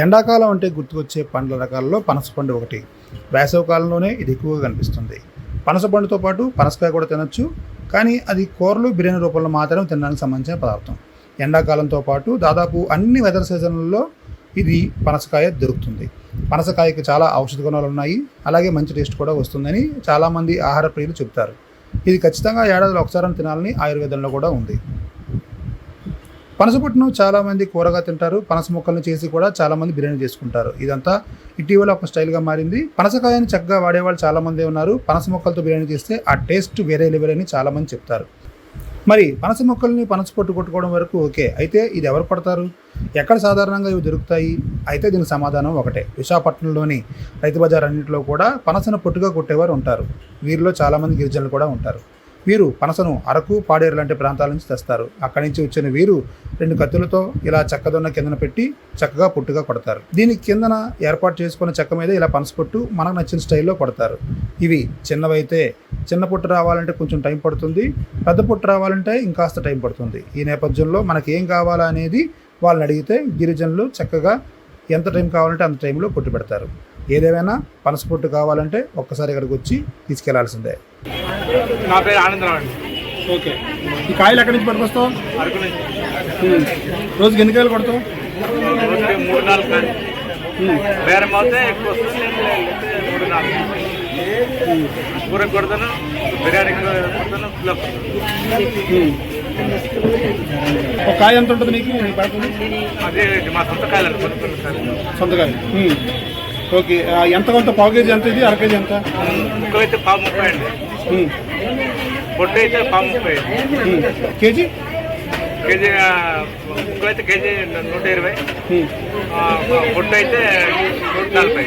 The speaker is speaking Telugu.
ఎండాకాలం అంటే గుర్తుకొచ్చే పండ్ల రకాల్లో పనసపండు ఒకటి. వేసవి కాలంలోనే ఇది ఎక్కువగా కనిపిస్తుంది. పనసపండుతో పాటు పనసకాయ కూడా తినొచ్చు, కానీ అది కూరలు, బిర్యానీ రూపంలో మాత్రమే తినడానికి సంబంధించిన పదార్థం. ఎండాకాలంతో పాటు దాదాపు అన్ని వెదర్ సీజన్లలో ఇది పనసకాయ దొరుకుతుంది. పనసకాయకి చాలా ఔషధ గుణాలు ఉన్నాయి, అలాగే మంచి టేస్ట్ కూడా వస్తుందని చాలామంది ఆహార ప్రియులు చెబుతారు. ఇది ఖచ్చితంగా ఏడాదిలో ఒకసారి తినాలని ఆయుర్వేదంలో కూడా ఉంది. పనస పొట్టును చాలామంది కూరగా తింటారు. పనస ముక్కలను చేసి కూడా చాలామంది బిర్యానీ చేసుకుంటారు. ఇదంతా ఇటీవల ఒక స్టైల్గా మారింది. పనసకాయని చక్కగా వాడేవాళ్ళు చాలామంది ఉన్నారు. పనస ముక్కలతో బిర్యానీ చేస్తే ఆ టేస్ట్ వేరే లెవెల్ అని చాలామంది చెప్తారు. మరి పనస ముక్కల్ని పనస పొట్టు కొట్టుకోవడం వరకు ఓకే, అయితే ఇది ఎవరు పడతారు? ఎక్కడ సాధారణంగా ఇవి దొరుకుతాయి? అయితే దీని సమాధానం ఒకటే. విశాఖపట్నంలోని రైతు బజార్ అన్నింటిలో కూడా పనసను పొట్టుగా కొట్టేవారు ఉంటారు. వీరిలో చాలామంది గిరిజనులు కూడా ఉంటారు. వీరు పనసను అరకు, పాడేరు లాంటి ప్రాంతాల నుంచి తెస్తారు. అక్కడి నుంచి వచ్చిన వీరు 2 కత్తులతో ఇలా చెక్కదొన్న కిందన పెట్టి చక్కగా పొట్టుగా కొడతారు. దీనికి కిందన ఏర్పాటు చేసుకున్న చెక్క మీద ఇలా పనస పొట్టు మనకు నచ్చిన స్టైల్లో కొడతారు. ఇవి చిన్నవైతే చిన్న పొట్టు రావాలంటే కొంచెం టైం పడుతుంది, పెద్ద పొట్టు రావాలంటే ఇంకాస్త టైం పడుతుంది. ఈ నేపథ్యంలో మనకి ఏం కావాలా అనేది వాళ్ళని అడిగితే గిరిజనులు చక్కగా ఎంత టైం కావాలంటే అంత టైంలో పొట్టు పెడతారు. ఏదేమైనా పనస పొట్టు కావాలంటే ఒక్కసారి ఇక్కడికి వచ్చి తీసుకెళ్లాల్సిందే. నా పేరు ఆనందరావు అండి. ఓకే, ఈ కాయలు ఎక్కడి నుంచి పట్టుకొస్తావు? అరకు నుంచి. రోజుకి ఎన్ని కాయలు కొడతావు? రోజుకి 3-4 కానీ బేరం అవుతే ఎక్కువ వస్తుంది, 3-4 కూరకు కొడతాను, బిర్యానీ కొడతాను, పుల్ల ఒక కాయ ఎంత ఉంటుంది నీకు? అదే మా సొంత కాయలు కొనుక్కున్నాను సార్. సొంత కాయలు. ఓకే, ఎంత కొంత పావు కేజీ ఎంత? ఇది అర కేజీ ఎంత? ముక్కలైతే 30 అండి, పొట్టు అయితే 30. కేజీ ముక్కలైతే కేజీ 120, పొట్టు అయితే 140.